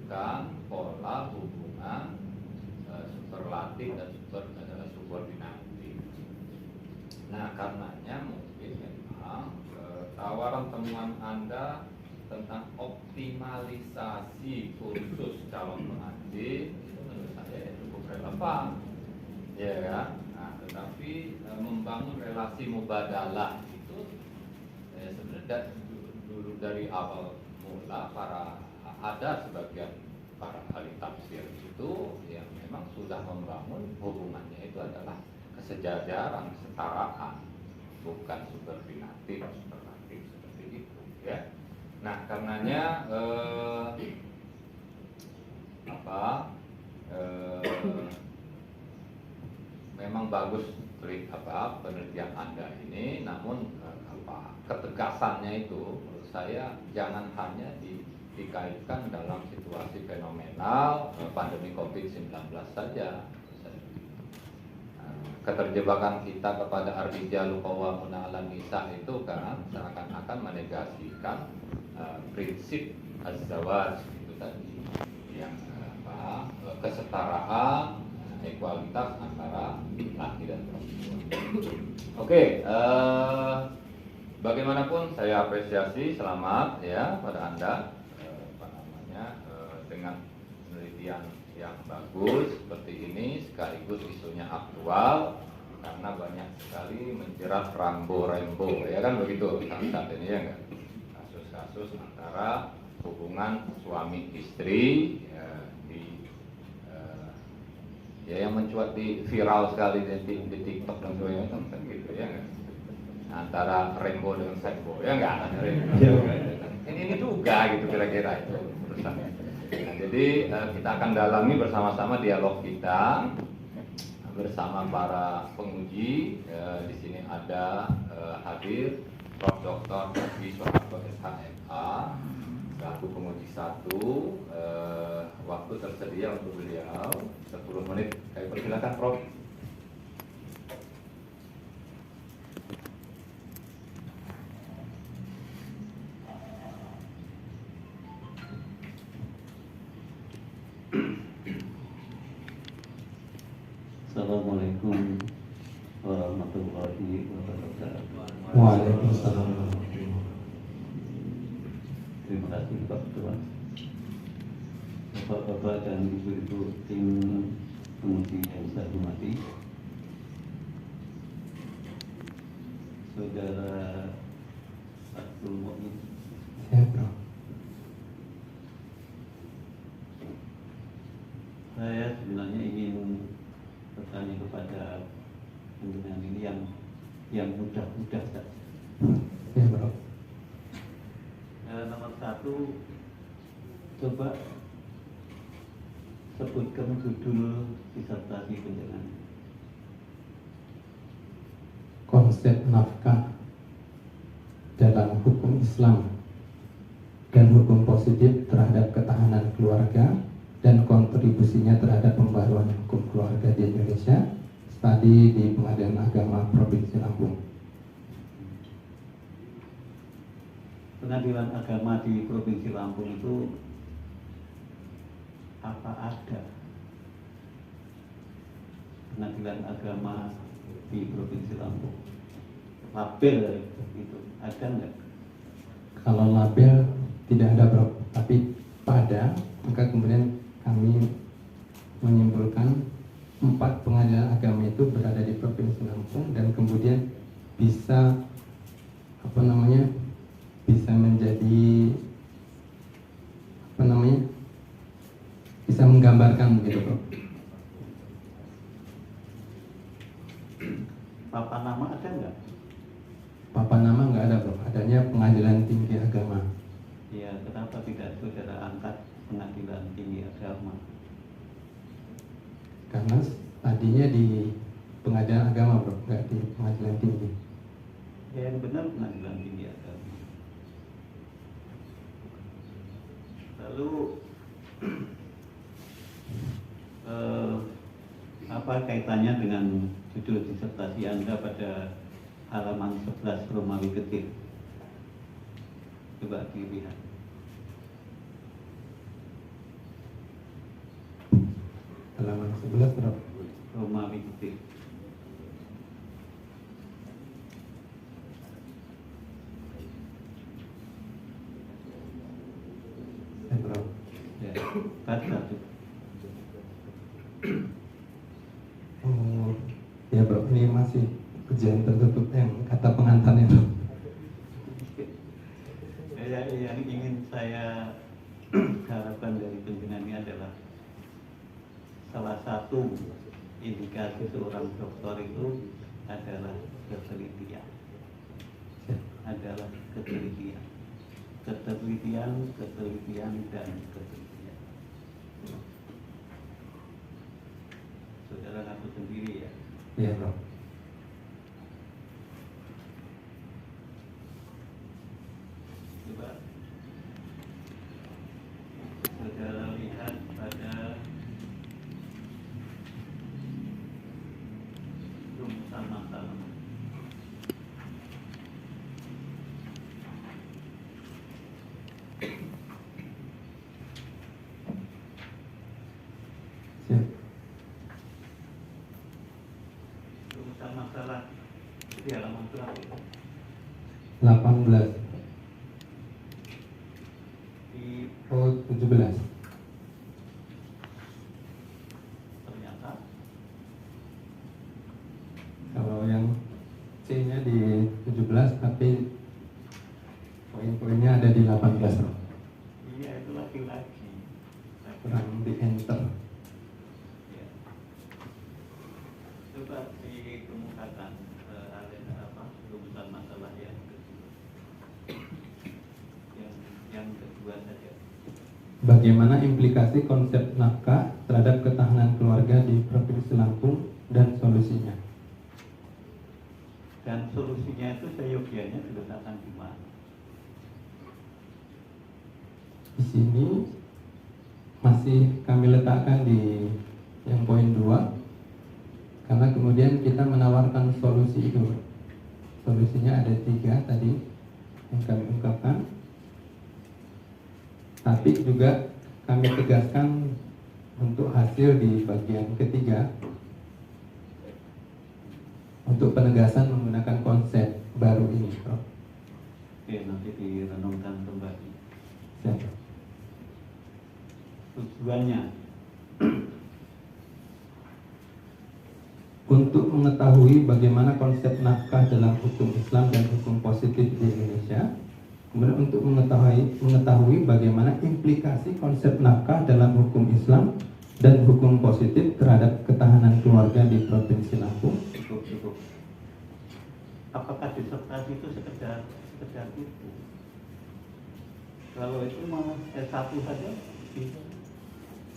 menunjukkan pola hubungan superlatif dan subordinatif. Nah, karenanya mungkin memang tawaran temuan Anda tentang optimalisasi kursus calon pengantin itu menurut saya cukup relevan, ya kan? Nah, tetapi membangun relasi mubadalah itu sebenarnya dulu dari awal mula ada sebagian para ahli tafsir itu yang memang sudah membangun hubungannya itu adalah kesejajaran, kesetaraan, bukan subordinatif, superlatif seperti itu, ya. Nah, karenanya memang bagus penelitian Anda ini, namun ketegasannya itu menurut saya jangan hanya dikaitkan dalam situasi fenomenal pandemi COVID-19 saja. Keterjebakan kita kepada ar-rijalu qawwamuna 'alan nisa itu kan seakan-akan menegasikan prinsip az-zawaj itu tadi, yang kesetaraan, ekualitas antara laki dan perempuan. Oke, bagaimanapun saya apresiasi, selamat ya pada Anda dengan penelitian yang bagus seperti ini, sekaligus isunya aktual karena banyak sekali menjerat rambo-rembo, ya kan begitu saat ini, ya enggak? Kasus-kasus antara hubungan suami istri yang mencuat di viral sekali di TikTok dan sebagainya kan gitu, ya enggak? Antara Rembo dengan Sembo, ya enggak? Ini juga gitu kira-kira itu urusannya. Nah, jadi kita akan dalami bersama-sama dialog kita bersama para penguji. Di sini ada hadir Prof. Dr. Haji Soeharto SHMA selaku penguji 1. Waktu tersedia untuk beliau 10 menit. Kami persilakan, Prof. Assalamualaikum warahmatullahi wabarakatuh. Waalaikumsalam. Terima kasih Pak Ketua, Bapak-bapak dan Ibu-ibu tim penguji yang saya hormati, Saudara Abdul Mu'min. Ya, Bro. Saya sebenarnya ingin bertanya kepada pimpinan ini yang mudah-mudah saja. Ya, Bro. Nomor 1, coba sebutkan judul disertasi penjenengan. Konsep nafkah dalam hukum Islam dan hukum positif terhadap ketahanan keluarga dan kontribusinya terhadap pembaruan hukum keluarga di Indonesia, studi di Pengadilan Agama Provinsi Lampung. Pengadilan Agama di Provinsi Lampung itu apa ada pengadilan agama di Provinsi Lampung? Label itu ada nggak? Kalau label tidak ada, Bro, tapi pada maka kemudian kami menyimpulkan 4 pengadilan agama itu berada di Provinsi Lampung dan kemudian bisa bisa menjadi bisa menggambarkan begitu, Bro. Papan nama ada nggak? Papan nama nggak ada, Bro. Adanya Pengadilan Tinggi Agama. Ya, kenapa tidak saudara angkat Pengadilan Tinggi Agama? Karena tadinya di Pengadilan Agama, Bro, nggak di Pengadilan Tinggi. Ya, yang benar Pengadilan Tinggi Agama. Lalu apa kaitannya dengan judul disertasi Anda pada halaman 11 Romawi kecil? Coba dilihat. halaman 11 berapa? Romawi ketik. Berapa? Ya, baca tuh. Oh, ya bro, ini masih ujian tertutup yang kata pengantarnya bro. Yang ingin saya harapkan dari pimpinan ini adalah salah satu indikasi seorang dokter itu adalah ketelitian. Adalah ketelitian. Ketelitian, ketelitian, dan ketelitian. Saudara ngaku sendiri ya. Iya bro. Coba saudara lihat pada rumusan masalah. Siap. Rumusan masalah di halaman berapa? 18. Di Oh, 17. ternyata Kalau yang C-nya di 17 tapi poin-poinnya ada di 18 bro. iya itu laki-laki. Kurang di enter. Ya. Coba dikemukakan rumusan masalah yang kedua. Yang kedua saja. Bagaimana implikasi konsep nafkah terhadap ketahanan keluarga di Provinsi Lampung dan solusinya? Dan solusinya itu seyogianya diletakkan di mana? Di sini masih kami letakkan di yang poin 2 karena kemudian kita menawarkan solusi itu. Solusinya ada 3 tadi yang kami ungkapkan, tapi juga kami tegaskan untuk hasil di bagian ketiga untuk penegasan menggunakan konsep baru ini, Prof. Oke, nanti direnungkan kembali. Siap. Tujuannya Untuk mengetahui bagaimana konsep nafkah dalam hukum Islam dan hukum positif di Indonesia, kemudian untuk mengetahui bagaimana implikasi konsep nafkah dalam hukum Islam dan hukum positif terhadap ketahanan keluarga di Provinsi Lampung. cukup. Apakah disertasi itu sekedar itu? Kalau itu mau S1 saja bisa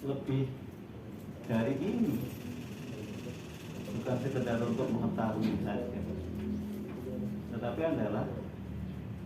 lebih dari ini, bukan sekedar untuk mengetahui saja, tetapi adalah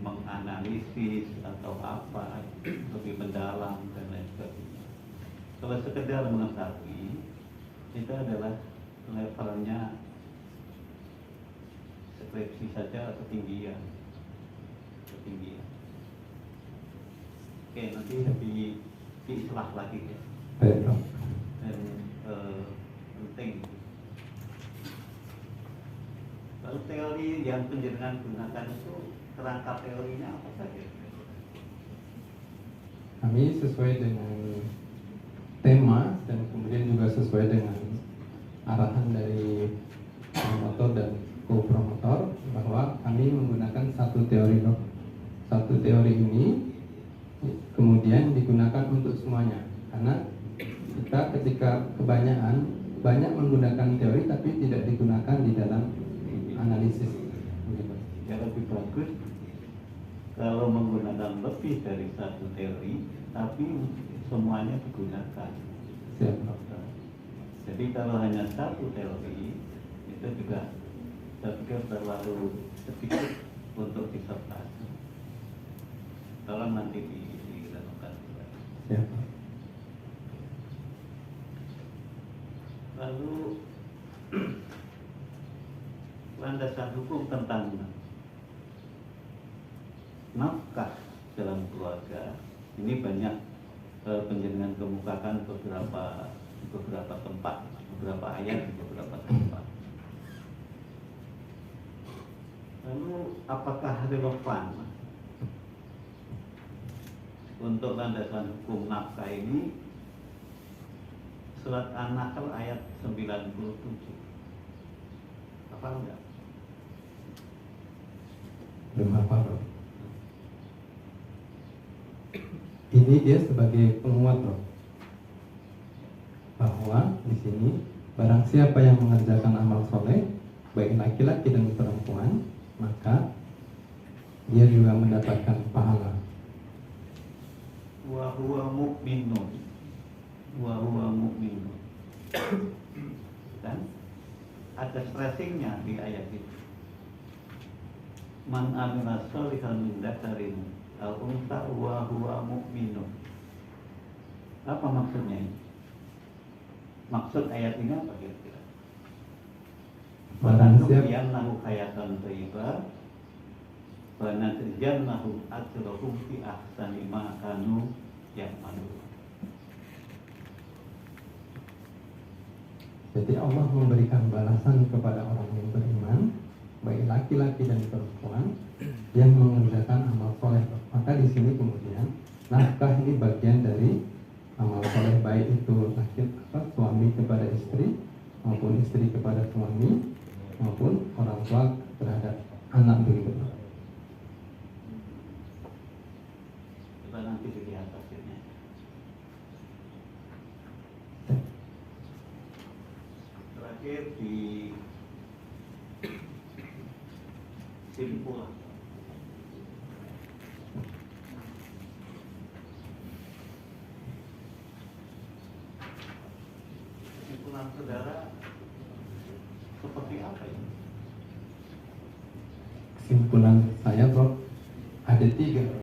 menganalisis atau apa lebih mendalam dan lain sebagainya. Kalau sekedar mengetahui itu adalah levelnya skripsi saja ketinggian. Oke, nanti diislah lagi ya. Baik, Prof. Dan penting. Lalu teori yang penjenengan gunakan itu kerangka teorinya apa saja? Kami sesuai dengan tema dan kemudian juga sesuai dengan arahan dari promotor dan co-promotor bahwa kami menggunakan satu teori, Prof. Satu teori ini kemudian digunakan untuk semuanya, karena kita ketika banyak menggunakan teori tapi tidak digunakan di dalam analisis. Ya lebih bagus kalau menggunakan lebih dari satu teori tapi semuanya digunakan. Siap. Jadi kalau hanya satu teori itu juga saya pikir terlalu sedikit untuk disertasi. Tolong nanti dilakukan. Siap. Lalu landasan hukum tentang nafkah dalam keluarga ini banyak penjenengan kemukakan beberapa di beberapa tempat, beberapa ayat di beberapa tempat. Lalu apakah relevan untuk landasan hukum nafkah ini surat An-Nahl ayat 97? Apa enggak? Belum apa, Bro. Ini dia sebagai penguat, Bro, bahwa di sini barang siapa yang mengerjakan amal soleh, baik laki-laki dan perempuan, maka dia juga mendapatkan pahala. Wa huwa mu'minun, wa huwa mu'minun. Dan ada stressingnya di ayat itu. Man amila sholihan min dzakarin aw untha wa huwa mu'minun. Apa maksudnya ini? Maksud ayat ini apa kira-kira? Barang siapa Walannuhyiyannahu hayatan thayyibah wa najziyannahu ajrahum fi ahsani ma kanu ya'malun. Jadi Allah memberikan balasan kepada orang yang beriman, baik laki-laki dan perempuan yang mengerjakan amal soleh. Maka di sini kemudian nafkah ini bagian dari amal soleh, baik itu suami kepada istri maupun istri kepada suami maupun orang tua terhadap anak begitu. Coba nanti dilihat hasilnya. Terakhir di simpulan. Simpulan saudara seperti apa ini? Kesimpulan saya, Prof, ada 3.